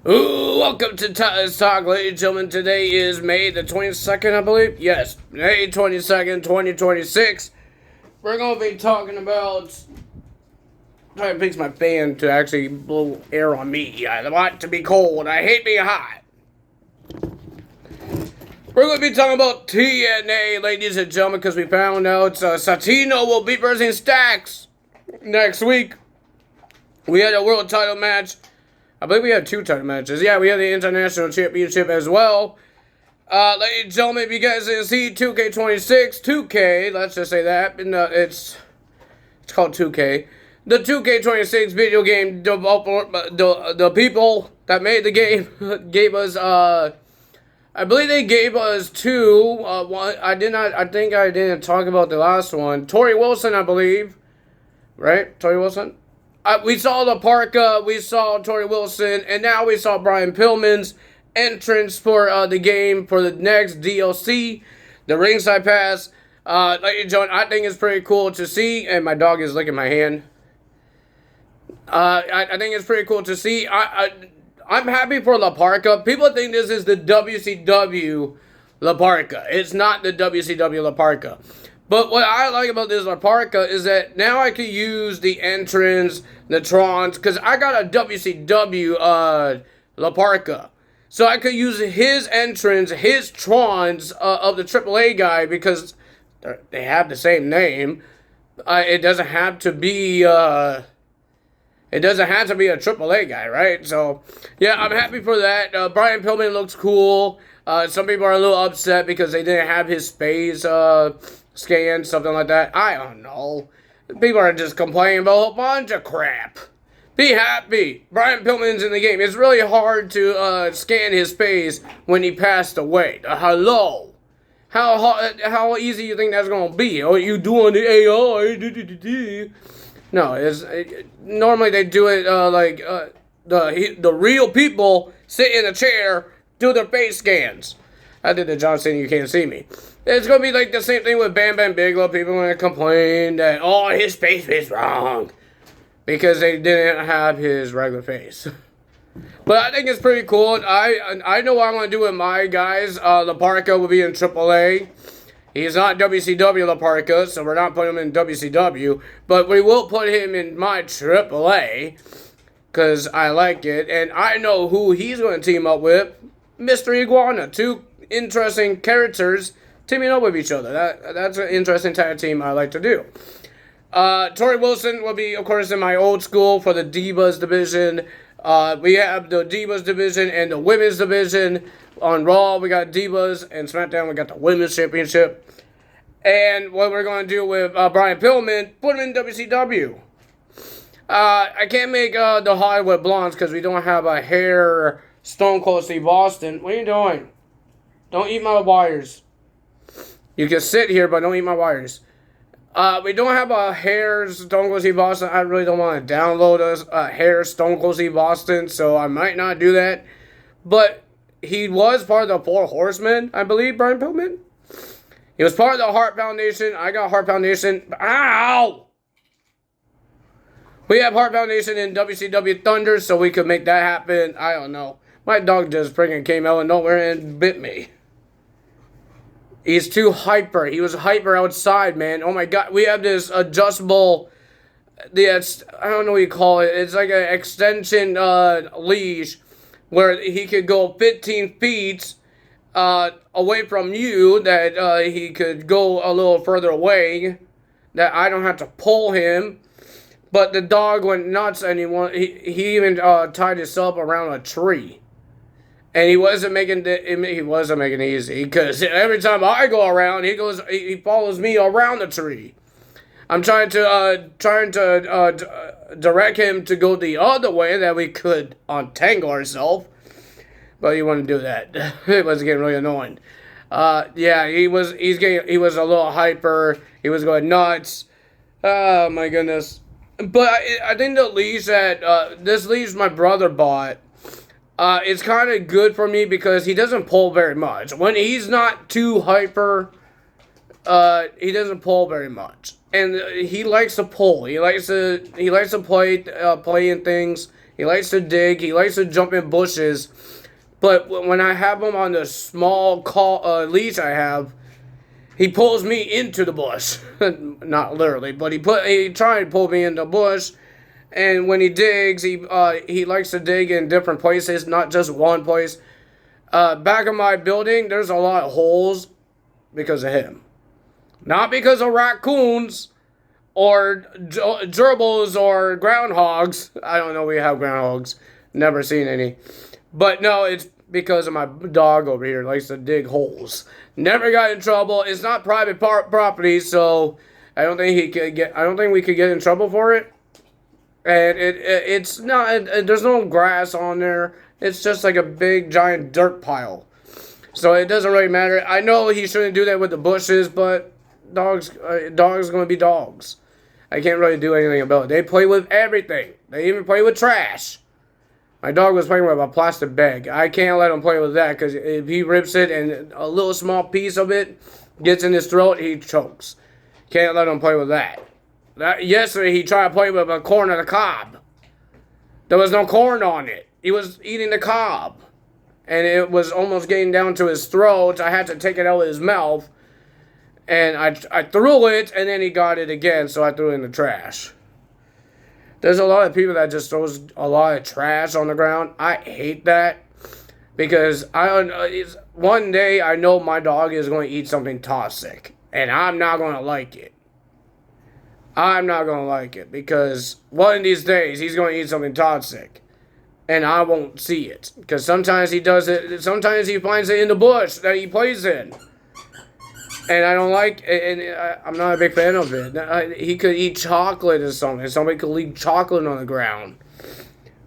Ooh, welcome to Tyler's Talk, ladies and gentlemen. Today is May the 22nd, I believe. Yes, May 22nd, 2026. We're going to be talking about... trying to fix my fan to actually blow air on me. I want to be cold. I hate being hot. We're going to be talking about TNA, ladies and gentlemen, because we found out Satino will be versus Stax next week. We had a world title match. I believe we had 2 title matches. Yeah, we had the International Championship as well. Ladies and gentlemen, if you guys didn't see 2K26, 2K, let's just say that. It's called 2K. The 2K26 video game developer, the people that made the game gave us, I believe they gave us 2. One, I think I didn't talk about the last one. Tori Wilson, I believe. Right? Tori Wilson? We saw the Parka, we saw Tori Wilson, and now we saw Brian Pillman's entrance for the game for the next DLC, the ringside pass. Ladies and gentlemen, I think it's pretty cool to see, and my dog is licking my hand. I think it's pretty cool to see. I'm happy for La Parka. People think this is the WCW La Parka. It's not the WCW La Parka. But what I like about this La Parka is that now I can use the entrance, the Trons, because I got a WCW La Parka. So I could use his entrance, his Trons of the AAA guy, because they have the same name. It doesn't have to be a AAA guy, right? So, yeah, I'm happy for that. Brian Pillman looks cool. Some people are a little upset because they didn't have his face scan, something like that. I don't know. People are just complaining about a bunch of crap. Be happy. Brian Pillman's in the game. It's really hard to scan his face when he passed away. Hello. How easy you think that's going to be? Oh, you doing the AI? No, normally they do it the real people sit in a chair, do their face scans. I did the John Cena, you can't see me. It's going to be like the same thing with Bam Bam Bigelow. People are going to complain that, oh, his face is wrong. Because they didn't have his regular face. But I think it's pretty cool. I know what I'm going to do with my guys. La Parka will be in AAA. He's not WCW La Parka, so we're not putting him in WCW. But we will put him in my AAA. Because I like it. And I know who he's going to team up with. Mr. Iguana. 2 interesting characters teaming up with each other. That's an interesting tag team I like to do. Tori Wilson will be, of course, in my old school for the Divas division. We have the Divas division and the Women's division. On Raw, we got Divas, and SmackDown, we got the Women's Championship. And what we're going to do with Brian Pillman, put him in WCW. I can't make the Hollywood Blondes because we don't have a hair Stone Cold Steve Austin. What are you doing? Don't eat my wires. You can sit here, but don't eat my wires. We don't have a hair Stone Cold Steve Austin. I really don't want to download a hair Stone Cold Steve Austin, so I might not do that. But he was part of the 4 Horsemen, I believe, Brian Pillman. He was part of the Heart Foundation. I got Heart Foundation. Ow! We have Heart Foundation in WCW Thunder, so we could make that happen. I don't know. My dog just freaking came out of nowhere and bit me. He's too hyper. He was hyper outside, man. Oh my god. We have this adjustable, I don't know what you call it. It's like an extension leash where he could go 15 feet away from you, that he could go a little further away, that I don't have to pull him. But the dog went nuts, and he even tied himself around a tree. And he wasn't making it easy, because every time I go around, he follows me around the tree. I'm trying to direct him to go the other way that we could untangle ourselves, but he wouldn't do that. It was getting really annoying. Yeah, he was a little hyper. He was going nuts. Oh my goodness. But I think the leash that this leash my brother bought. It's kind of good for me because he doesn't pull very much. When he's not too hyper, he doesn't pull very much. And he likes to pull. He likes to play in things. He likes to dig. He likes to jump in bushes. But when I have him on the small leash I have, he pulls me into the bush. Not literally, but he tried to pull me into the bush. And when he digs, he likes to dig in different places, not just one place. Back of my building, there's a lot of holes because of him. Not because of raccoons or gerbils or groundhogs. I don't know if we have groundhogs. Never seen any. But no, it's because of my dog over here likes to dig holes. Never got in trouble. It's not private property, so I don't think we could get in trouble for it. And it's not. There's no grass on there. It's just like a big giant dirt pile. So it doesn't really matter. I know he shouldn't do that with the bushes, but dogs are going to be dogs. I can't really do anything about it. They play with everything. They even play with trash. My dog was playing with a plastic bag. I can't let him play with that because if he rips it and a little small piece of it gets in his throat, he chokes. Can't let him play with that. Yesterday he tried to play with a corn on the cob. There was no corn on it. He was eating the cob. And it was almost getting down to his throat. I had to take it out of his mouth. And I threw it, and then he got it again, so I threw it in the trash. There's a lot of people that just throws a lot of trash on the ground. I hate that. Because one day I know my dog is going to eat something toxic. And I'm not going to like it. I'm not going to like it. Because one of these days he's going to eat something toxic. And I won't see it. Because sometimes he does it. Sometimes he finds it in the bush that he plays in. And I don't like it. And I'm not a big fan of it. He could eat chocolate or something. Somebody could leave chocolate on the ground.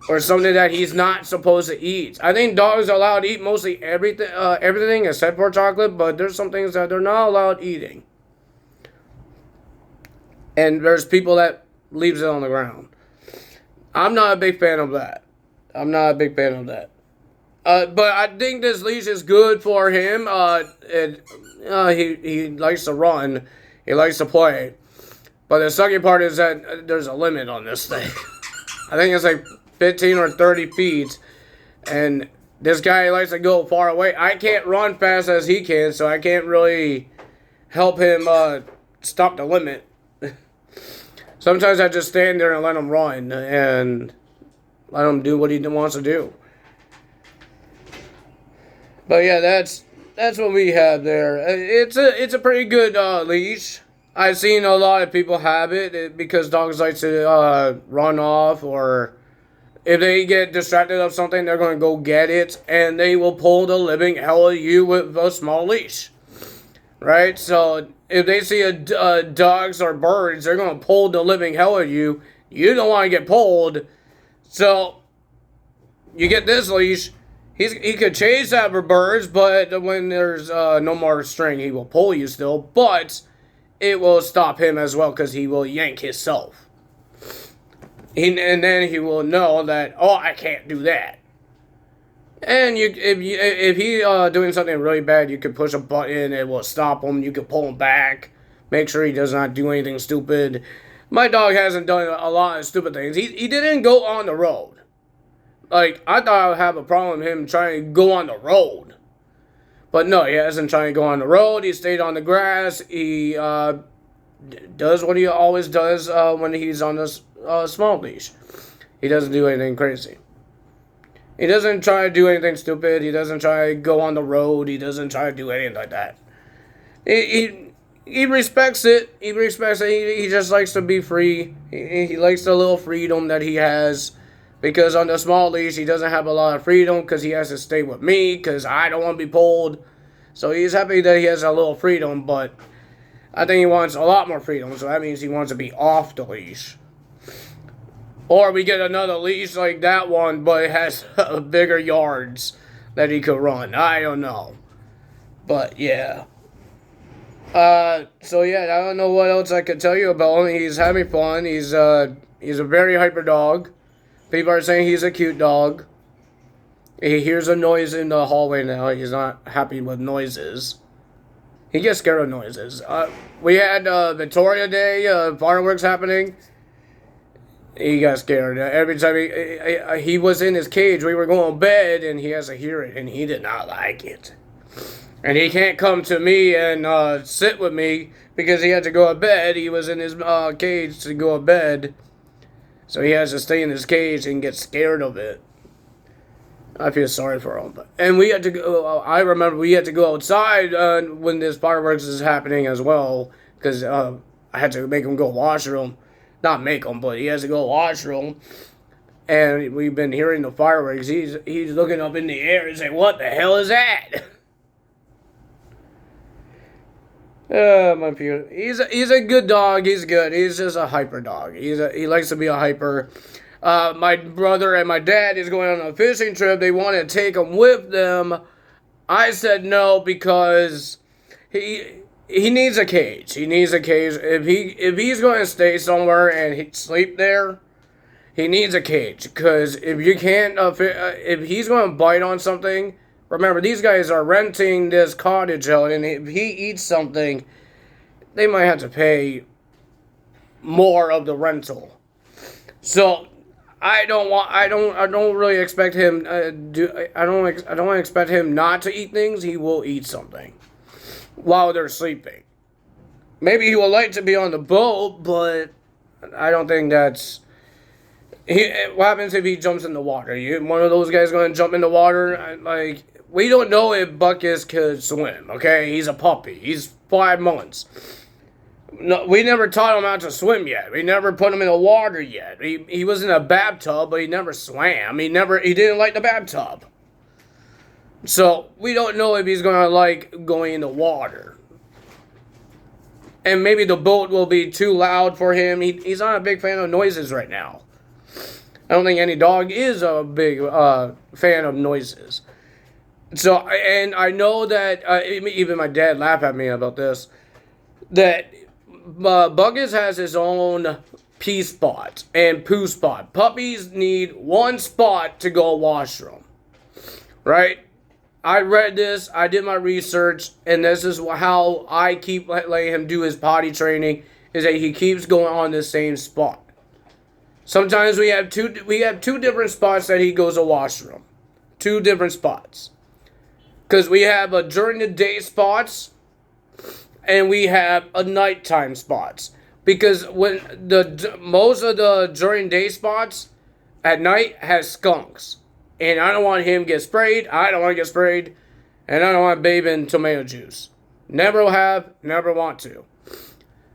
Or something that he's not supposed to eat. I think dogs are allowed to eat mostly everything except for chocolate. But there's some things that they're not allowed eating. And there's people that leaves it on the ground. I'm not a big fan of that. But I think this leash is good for him. He likes to run. He likes to play. But the sucky part is that there's a limit on this thing. I think it's like 15 or 30 feet. And this guy likes to go far away. I can't run fast as he can, so I can't really help him stop the limit. Sometimes I just stand there and let him run and let him do what he wants to do. But yeah, that's what we have there. It's a pretty good leash. I've seen a lot of people have it because dogs like to run off, or if they get distracted of something, they're going to go get it, and they will pull the living hell out of you with a small leash. Right? So if they see dogs or birds, they're going to pull the living hell out of you. You don't want to get pulled. So you get this leash. He could chase after birds, but when there's no more string, he will pull you still. But it will stop him as well because he will yank himself. And then he will know that, oh, I can't do that. And if he doing something really bad, you can push a button. It will stop him. You can pull him back. Make sure he does not do anything stupid. My dog hasn't done a lot of stupid things. He didn't go on the road. Like, I thought I would have a problem with him trying to go on the road. But no, he hasn't tried to go on the road. He stayed on the grass. He does what he always does when he's on this small leash. He doesn't do anything crazy. He doesn't try to do anything stupid. He doesn't try to go on the road. He doesn't try to do anything like that. He respects it. He respects it. He just likes to be free. He likes the little freedom that he has. Because on the small leash, he doesn't have a lot of freedom because he has to stay with me because I don't want to be pulled. So he's happy that he has a little freedom, but I think he wants a lot more freedom. So that means he wants to be off the leash. Or we get another leash like that one, but it has bigger yards that he could run. I don't know. But yeah. So yeah, I don't know what else I could tell you about him. He's having fun. He's a very hyper dog. People are saying he's a cute dog. He hears a noise in the hallway now. He's not happy with noises. He gets scared of noises. We had Victoria Day, fireworks happening. He got scared. Every time he was in his cage, we were going to bed, and he has to hear it, and he did not like it. And he can't come to me and sit with me because he had to go to bed. He was in his cage to go to bed. So he has to stay in his cage and get scared of it. I feel sorry for him. And we had to go, I remember we had to go outside when this fireworks is happening as well. Because I had to make him go washroom. Not make him, but he has to go washroom. And we've been hearing the fireworks. He's looking up in the air and saying, "What the hell is that?" My beauty. He's a good dog. He's good. He's just a hyper dog. He likes to be a hyper. My brother and my dad is going on a fishing trip. They want to take him with them. I said no because he needs a cage. He needs a cage. If he's going to stay somewhere and sleep there, he needs a cage. Because if you can't, if he's going to bite on something. Remember, these guys are renting this cottage out, and if he eats something, they might have to pay more of the rental. So I don't really expect him I don't expect him not to eat things. He will eat something while they're sleeping. Maybe he will like to be on the boat, but I don't think that's. What happens if he jumps in the water? One of those guys going to jump in the water? We don't know if Buckus could swim, okay? He's a puppy. He's 5 months. No, we never taught him how to swim yet. We never put him in the water yet. He was in a bathtub, but he never swam. He didn't like the bathtub. So, we don't know if he's going to like going in the water. And maybe the boat will be too loud for him. He's not a big fan of noises right now. I don't think any dog is a big fan of noises. So, and I know that, even my dad laughed at me about this, that Buckus has his own pee spot and poo spot. Puppies need one spot to go washroom. Right? I read this, I did my research, and this is how I keep letting him do his potty training, is that he keeps going on the same spot. Sometimes we have two different spots that he goes to washroom. 2 different spots. Because we have a during the day spots and we have a nighttime spots. Because when most of the during day spots at night has skunks. And I don't want him to get sprayed. I don't want to get sprayed. And I don't want to bathe in tomato juice. Never will have, never want to.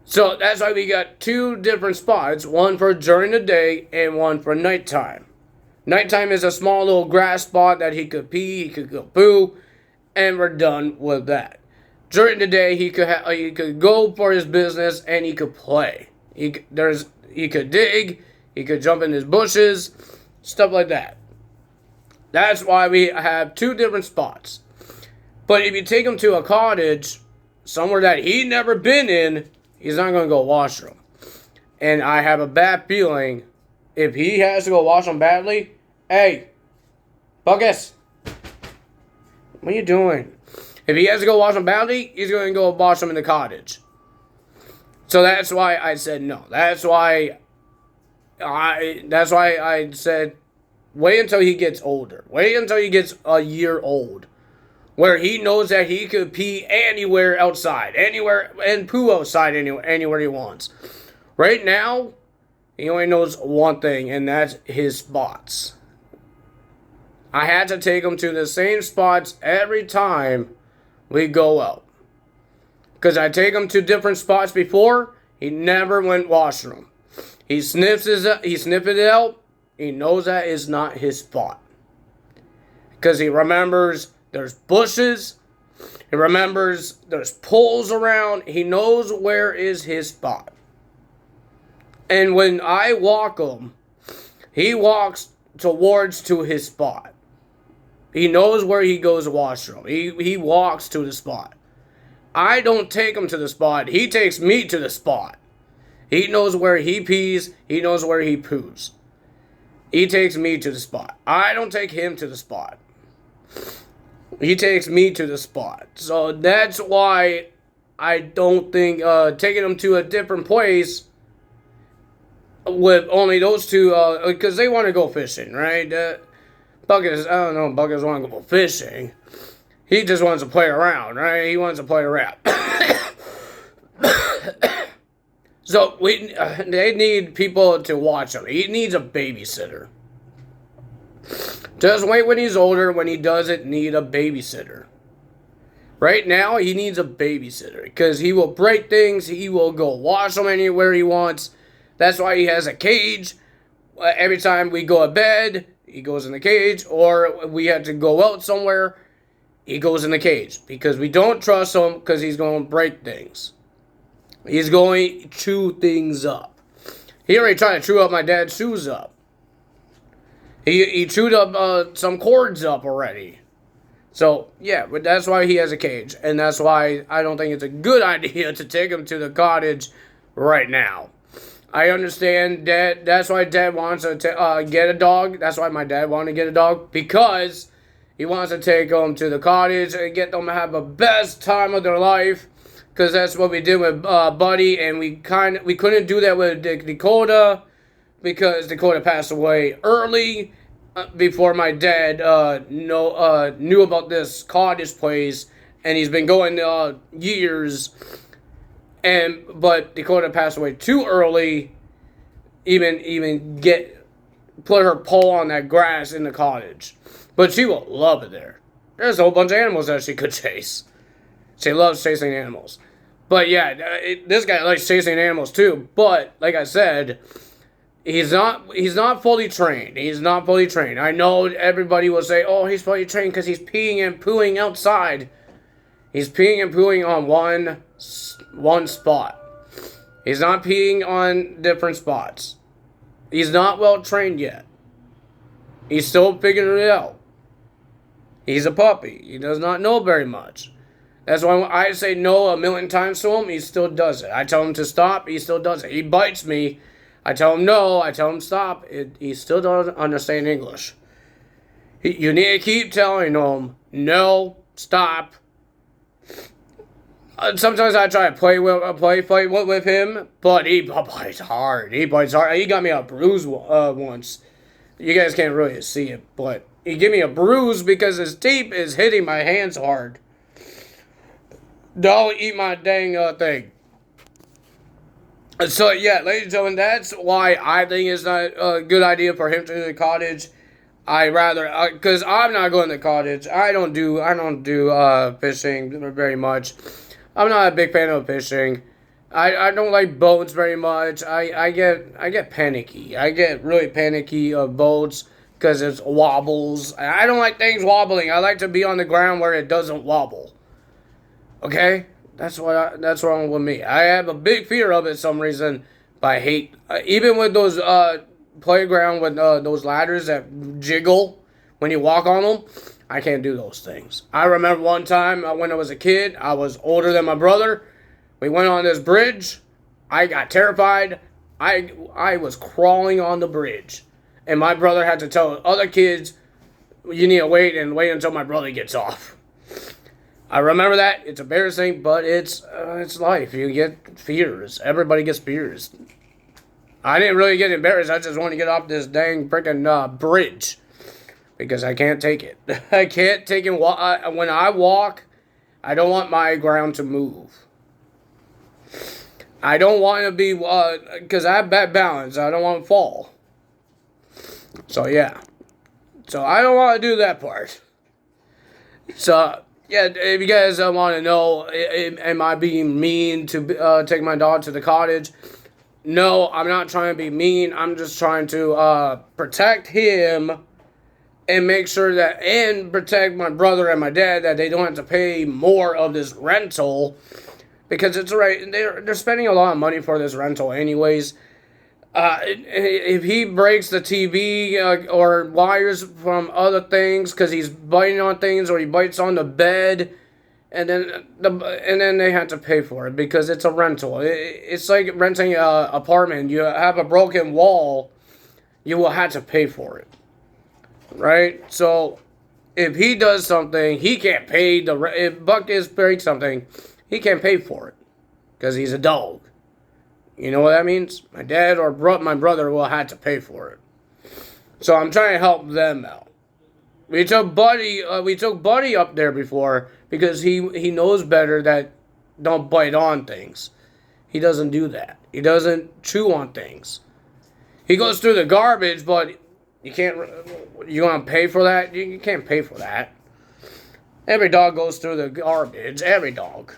So that's why we got 2 different spots. One for during the day and one for nighttime. Nighttime is a small little grass spot that he could pee, he could go poo. And we're done with that. During the day, he could go for his business and he could play. He could dig, he could jump in his bushes, stuff like that. That's why we have 2 different spots. But if you take him to a cottage, somewhere that he never been in, he's not going to go washroom. And I have a bad feeling if he has to go washroom badly, hey, Buckus. What are you doing? If he has to go wash him badly, he's going to go wash him in the cottage. So that's why I said no. That's why I said wait until he gets older. Wait until he gets a year old. Where he knows that he could pee anywhere outside. Anywhere, and poo outside anywhere he wants. Right now, he only knows one thing, and that's his spots. I had to take him to the same spots every time we go out. Because I take him to different spots before, he never went washroom. He sniffed it out, he knows that is not his spot. Because he remembers there's bushes, he remembers there's poles around, he knows where is his spot. And when I walk him, he walks towards to his spot. He knows where he goes to washroom. He walks to the spot. I don't take him to the spot. He takes me to the spot. He knows where he pees. He knows where he poos. He takes me to the spot. I don't take him to the spot. He takes me to the spot. So that's why I don't think taking him to a different place with only those two, because they want to go fishing, right? Buckets, I don't know, Buckets want to go fishing. He just wants to play around, right? He wants to play around. So they need people to watch him. He needs a babysitter. Just wait when he's older. When he doesn't need a babysitter. Right now, he needs a babysitter because he will break things. He will go wash them anywhere he wants. That's why he has a cage. Every time we go to bed, he goes in the cage. Or we have to go out somewhere, he goes in the cage. Because we don't trust him because he's going to break things. He's going to chew things up. He already tried to chew up my dad's shoes up. He chewed up some cords up already. So, yeah, but that's why he has a cage. And that's why I don't think it's a good idea to take him to the cottage right now. I understand that that's why Dad wants to get a dog. That's why my dad wanted to get a dog. Because he wants to take them to the cottage and get them to have the best time of their life. Because that's what we did with Buddy, and we couldn't do that with Dakota because Dakota passed away early before my dad knew about this cottage place, and he's been going years. But Dakota passed away too early, even put her paw on that grass in the cottage. But she will love it there. There's a whole bunch of animals that she could chase. She loves chasing animals. But yeah, this guy likes chasing animals too. But like I said, he's not fully trained. He's not fully trained. I know everybody will say, "Oh, he's fully trained because he's peeing and pooing outside." He's peeing and pooing on one spot. He's not peeing on different spots. He's not well trained yet. He's still figuring it out. He's a puppy. He does not know very much. That's why I say no a million times to him, he still does it. I tell him to stop, he still does it. He bites me. I tell him no, I tell him stop. He still doesn't understand English. You need to keep telling him, no, stop. Sometimes I try to play with him, but he bites hard. He bites hard. He got me a bruise once. You guys can't really see it, but he gave me a bruise because his teeth is hitting my hands hard. Don't eat my dang thing. So, yeah, ladies and gentlemen, that's why I think it's not a good idea for him to do the cottage. I rather, because I'm not going to the cottage. I don't do fishing very much. I'm not a big fan of fishing. I don't like boats very much. I get panicky. I get really panicky of boats because it wobbles. I don't like things wobbling. I like to be on the ground where it doesn't wobble. Okay, that's wrong with me. I have a big fear of it for some reason, but I hate even with those playground with those ladders that jiggle when you walk on them. I can't do those things. I remember one time when I was a kid, I was older than my brother. We went on this bridge. I got terrified. I was crawling on the bridge, and my brother had to tell other kids, "You need to wait until my brother gets off." I remember that. It's embarrassing, but it's life. You get fears. Everybody gets fears. I didn't really get embarrassed. I just want to get off this dang freaking bridge because I can't take it. I can't take it. When I walk, I don't want my ground to move. I don't want to be because I have bad balance. I don't want to fall. So yeah. So I don't want to do that part. So. Yeah, if you guys want to know, am I being mean to take my dog to the cottage? No, I'm not trying to be mean. I'm just trying to protect him and make sure and protect my brother and my dad that they don't have to pay more of this rental because it's right. They're spending a lot of money for this rental anyways. If he breaks the TV or wires from other things because he's biting on things or he bites on the bed, and then they have to pay for it because it's a rental. It's like renting an apartment. You have a broken wall, you will have to pay for it, right? So if he does something, he can't pay if Buck breaks something, he can't pay for it because he's a dog. You know what that means? My dad or my brother will have to pay for it. So I'm trying to help them out. We took Buddy up there before because he knows better that don't bite on things. He doesn't do that. He doesn't chew on things. He goes through the garbage, but you can't. You want to pay for that? You can't pay for that. Every dog goes through the garbage. Every dog.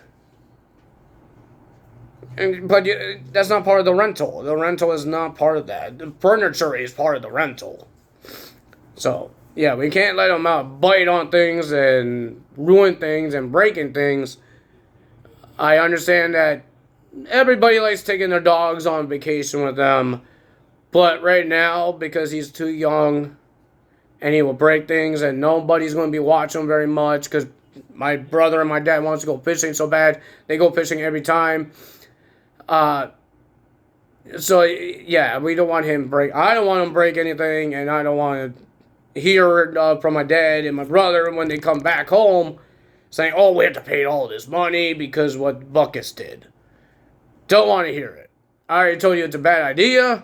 But that's not part of the rental. The rental is not part of that. The furniture is part of the rental. So, yeah, we can't let them out bite on things and ruin things and breaking things. I understand that everybody likes taking their dogs on vacation with them. But right now, because he's too young and he will break things and nobody's going to be watching him very much because my brother and my dad wants to go fishing so bad. They go fishing every time. So, yeah, we don't want him break. I don't want him to break anything, and I don't want to hear from my dad and my brother when they come back home saying, oh, we have to pay all this money because what Buckus did. Don't want to hear it. I already told you it's a bad idea.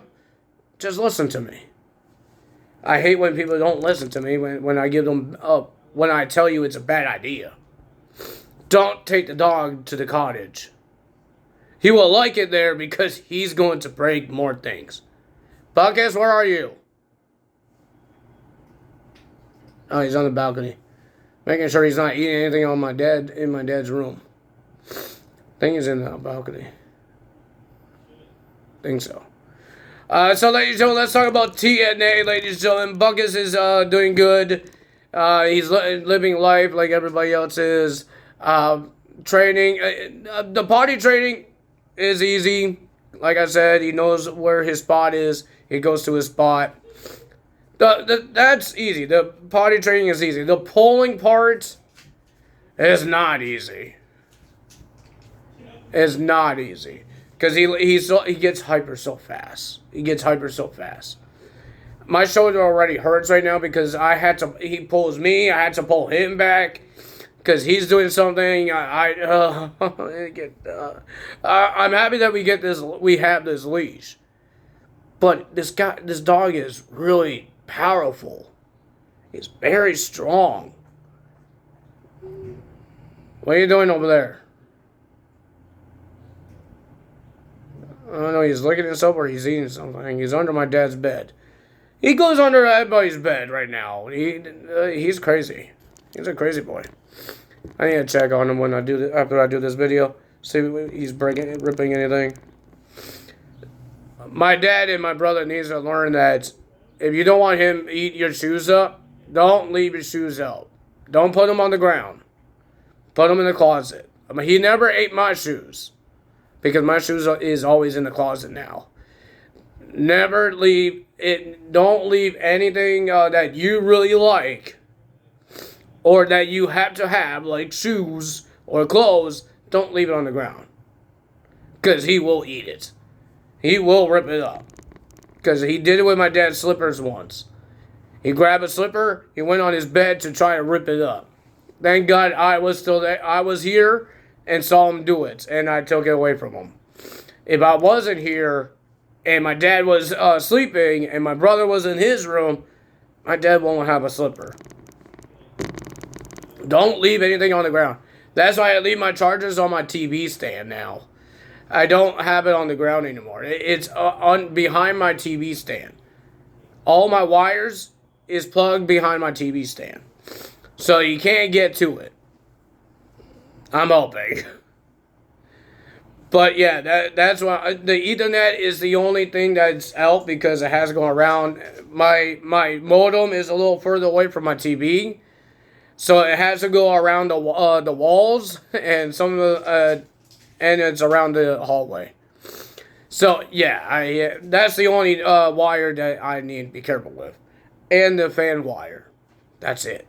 Just listen to me. I hate when people don't listen to me when I give them up, when I tell you it's a bad idea. Don't take the dog to the cottage. He will like it there because he's going to break more things. Buckus, where are you? Oh, he's on the balcony. Making sure he's not eating anything in my dad's room. I think he's in the balcony. Think so. So, ladies and gentlemen, let's talk about TNA, ladies and gentlemen. Buckus is doing good. He's living life like everybody else is. Training. The potty training is easy. Like I said, he knows where his spot is. He goes to his spot. That's easy. The potty training is easy. The pulling part is not easy. It's not easy. Because he gets hyper so fast. He gets hyper so fast. My shoulder already hurts right now because he pulls me. I had to pull him back because he's doing something. I'm happy that we have this leash. But this dog is really powerful. He's very strong. What are you doing over there? I don't know, he's looking at himself or he's eating something. He's under my dad's bed. He goes under everybody's bed right now. He's crazy. He's a crazy boy. I need to check on him when after I do this video. See if he's ripping anything. My dad and my brother needs to learn that if you don't want him to eat your shoes up, don't leave your shoes out. Don't put them on the ground. Put them in the closet. I mean, he never ate my shoes. Because my shoes is always in the closet now. Never leave it. Don't leave anything that you really like or that you have to have, like shoes or clothes. Don't leave it on the ground. Because he will eat it. He will rip it up. Because he did it with my dad's slippers once. He grabbed a slipper. He went on his bed to try to rip it up. Thank God I was still there. I was here and saw him do it, and I took it away from him. If I wasn't here, and my dad was sleeping, and my brother was in his room, my dad won't have a slipper. Don't leave anything on the ground. That's why I leave my chargers on my TV stand now. I don't have it on the ground anymore. It's behind my TV stand. All my wires is plugged behind my TV stand. So you can't get to it. I'm hoping. But yeah, that's why the Ethernet is the only thing that's out because it has to go around. My modem is a little further away from my TV, so it has to go around the walls and and it's around the hallway. So yeah, that's the only wire that I need to be careful with, and the fan wire. That's it.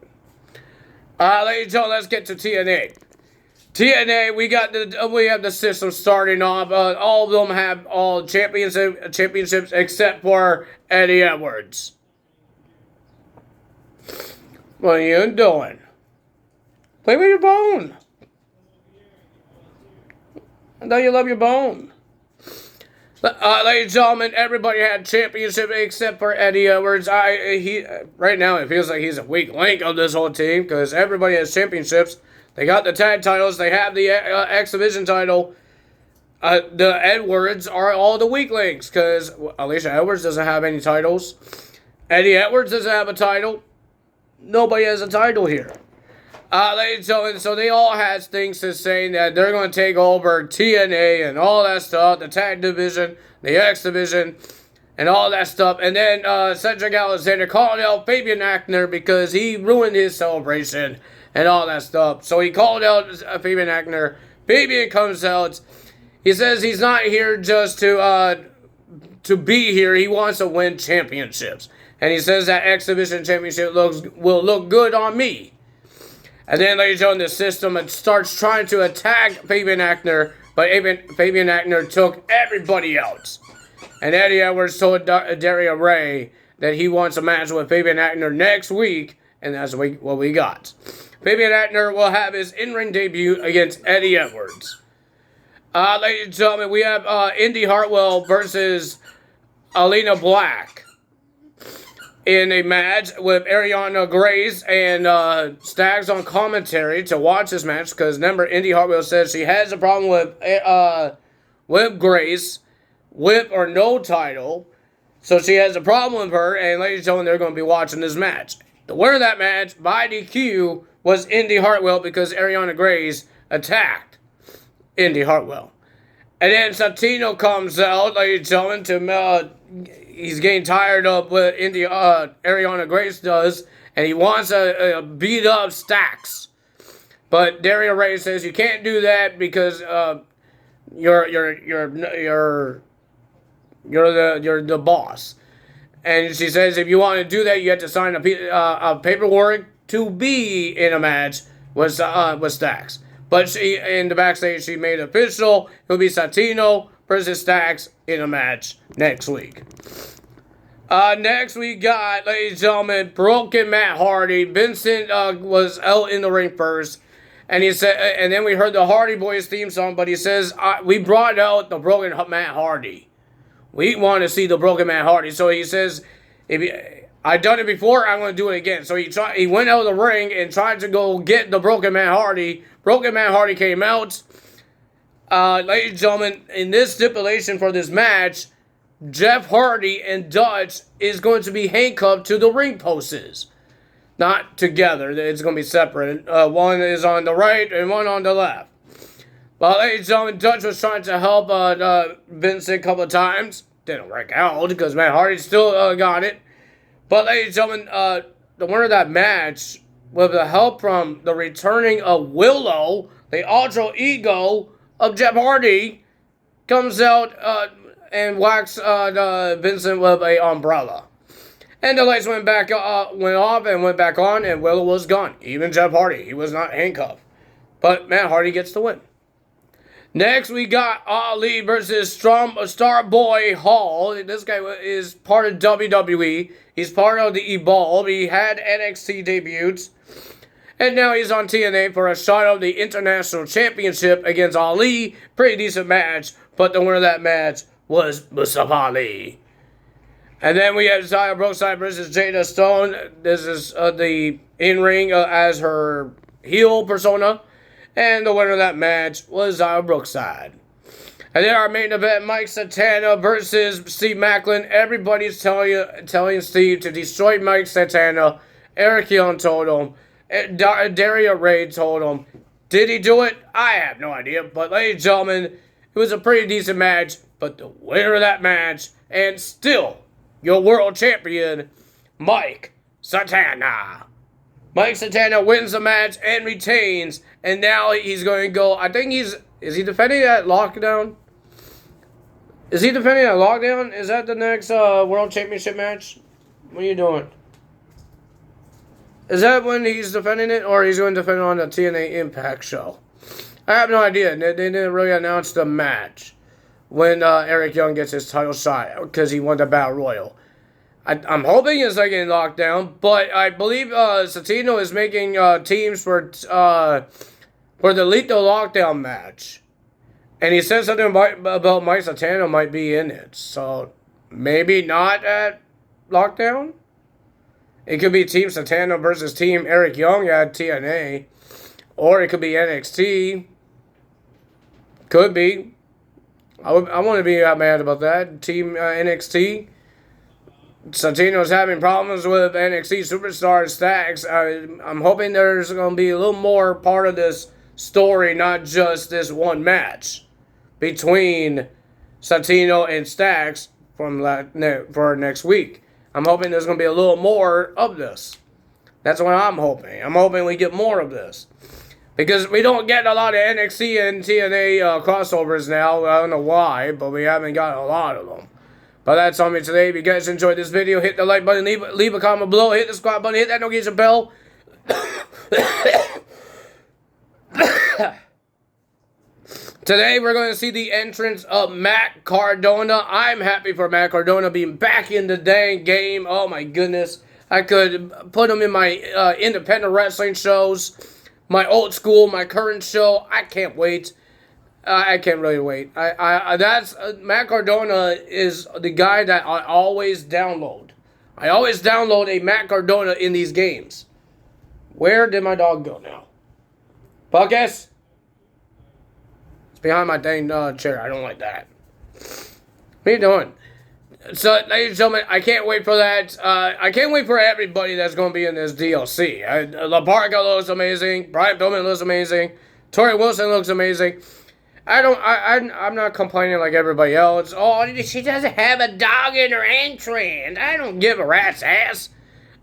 Ladies and gentlemen, let's get to TNA. TNA, we have the system starting off. All of them have all championships except for Eddie Edwards. What are you doing? Play with your bone. I thought you love your bone. Ladies and gentlemen, everybody had championship except for Eddie Edwards. Right now it feels like he's a weak link of this whole team because everybody has championships. They got the tag titles. They have the X Division title. The Edwards are all the weak links because Alicia Edwards doesn't have any titles. Eddie Edwards doesn't have a title. Nobody has a title here. Ladies and gentlemen, so they all had things to say that they're going to take over TNA and all that stuff, the tag division, the X division, and all that stuff. And then Cedric Alexander called out Fabian Aichner because he ruined his celebration and all that stuff. So he called out Fabian Aichner. Fabian comes out. He says he's not here just to be here. He wants to win championships. And he says that X Division Championship will look good on me. And then, ladies and gentlemen, the system starts trying to attack Fabian Aichner, but Fabian Aichner took everybody out. And Eddie Edwards told Daria Ray that he wants a match with Fabian Aichner next week, and that's what we got. Fabian Aichner will have his in-ring debut against Eddie Edwards. Ladies and gentlemen, we have Indy Hartwell versus Alina Black in a match with Ariana Grace and Staggs on commentary to watch this match because remember, Indy Hartwell says she has a problem with Grace, with or no title, so she has a problem with her, and ladies and gentlemen, they're going to be watching this match. The winner of that match by DQ was Indy Hartwell because Ariana Grace attacked Indy Hartwell. And then Santino comes out, ladies and gentlemen, to he's getting tired of what Ariana Grace does, and he wants to beat up Stacks. But Daria Ray says you can't do that because you're the boss. And she says if you want to do that, you have to sign a paperwork to be in a match with Stacks. But she, in the backstage, she made it official. It'll be Santino versus Stacks in a match next week. Next we got, ladies and gentlemen, Broken Matt Hardy. Vincent was out in the ring first, and he said, and then we heard the Hardy Boys theme song. But he says we brought out the Broken Matt Hardy. We want to see the Broken Matt Hardy. So he says, I've done it before, I'm going to do it again. So he went out of the ring and tried to go get the Broken Matt Hardy. Broken Matt Hardy came out. Ladies and gentlemen, in this stipulation for this match, Jeff Hardy and Dutch is going to be handcuffed to the ring posts. Not together. It's going to be separate. One is on the right and one on the left. Well, ladies and gentlemen, Dutch was trying to help Vincent a couple of times. Didn't work out because Matt Hardy still got it. But, ladies and gentlemen, the winner of that match, with the help from the returning of Willow, the alter ego of Jeff Hardy, comes out and whacks Vincent with an umbrella. And the lights went off and went back on, and Willow was gone. Even Jeff Hardy, he was not handcuffed. But Matt Hardy gets the win. Next, we got Ali versus Starboy Hall. This guy is part of WWE. He's part of the Evolve. He had NXT debuts. And now he's on TNA for a shot of the International Championship against Ali. Pretty decent match, but the winner of that match was Mustafa Ali. And then we have Xia Brookside versus Jada Stone. This is the in-ring as her heel persona. And the winner of that match was Xia Brookside. And then our main event, Mike Santana versus Steve Macklin. Everybody's telling Steve to destroy Mike Santana. Eric Young told him. Daria Ray told him. Did he do it? I have no idea. But ladies and gentlemen, it was a pretty decent match. But the winner of that match, and still your world champion, Mike Santana. Mike Santana wins the match and retains. And now he's going to go, I think is he defending that Lockdown? Is he defending that Lockdown? Is that the next World Championship match? What are you doing? Is that when he's defending it, or he's going to defend it on the TNA Impact show? I have no idea. They didn't really announce the match when Eric Young gets his title shot because he won the Battle Royal. I'm hoping it's like in Lockdown, but I believe Santino is making teams for the Lethal Lockdown match. And he said something about Mike Santana might be in it. So maybe not at Lockdown. It could be Team Santana versus Team Eric Young at TNA. Or it could be NXT. Could be. I want to be mad about that. Team NXT. Santino's having problems with NXT superstar Stacks. I'm hoping there's going to be a little more part of this story, not just this one match between Santino and Stacks for next week. I'm hoping there's going to be a little more of this. That's what I'm hoping. I'm hoping we get more of this. Because we don't get a lot of NXT and TNA crossovers now. I don't know why, but we haven't got a lot of them. But that's on me today. If you guys enjoyed this video, hit the like button, leave a comment below, hit the subscribe button, hit that notification bell. Today we're going to see the entrance of Matt Cardona. I'm happy for Matt Cardona being back in the dang game. Oh my goodness. I could put him in my independent wrestling shows, my old school, my current show. I can't wait. I can't really wait. That's Matt Cardona is the guy that I always download. I always download a Matt Cardona in these games. Where did my dog go now? Buckus? It's behind my dang chair. I don't like that. What are you doing? So, ladies and gentlemen, I can't wait for that. I can't wait for everybody that's going to be in this DLC. La Parka looks amazing. Brian Pillman looks amazing. Tori Wilson looks amazing. I'm not complaining like everybody else. Oh, she doesn't have a dog in her entrance. I don't give a rat's ass.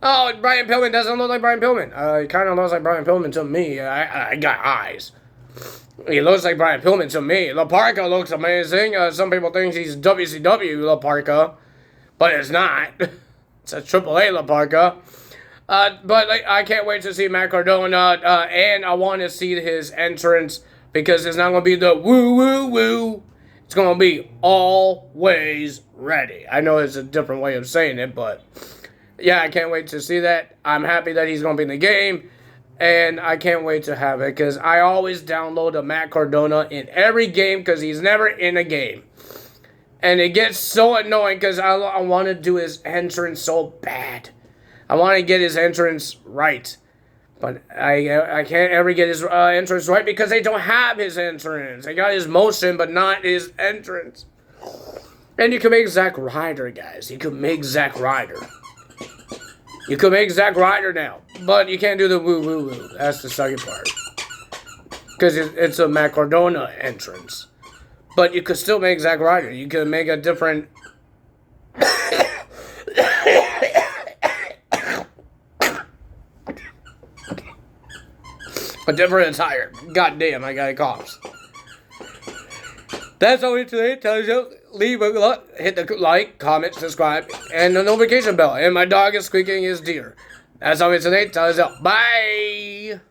Oh, Brian Pillman doesn't look like Brian Pillman. He kind of looks like Brian Pillman to me. I got eyes. He looks like Brian Pillman to me. La Parka looks amazing. Some people think he's WCW La Parka, but it's not. It's a AAA La Parka. But I can't wait to see Matt Cardona, and I want to see his entrance. Because it's not going to be the woo, woo, woo. It's going to be always ready. I know it's a different way of saying it, but yeah, I can't wait to see that. I'm happy that he's going to be in the game, and I can't wait to have it because I always download a Matt Cardona in every game because he's never in a game. And it gets so annoying because I want to do his entrance so bad. I want to get his entrance right. But I can't ever get his entrance right because they don't have his entrance. They got his motion, but not his entrance. And you can make Zack Ryder, guys. You can make Zack Ryder. You can make Zack Ryder now. But you can't do the woo, woo, woo. That's the second part. Because it's a Matt Cardona entrance. But you could still make Zack Ryder. You could make a different... a different attire. God damn, I got a cough. That's all we today. Tell you, leave a like, hit the like, comment, subscribe, and the notification bell. And my dog is squeaking his deer. That's all we today. Tell you, bye.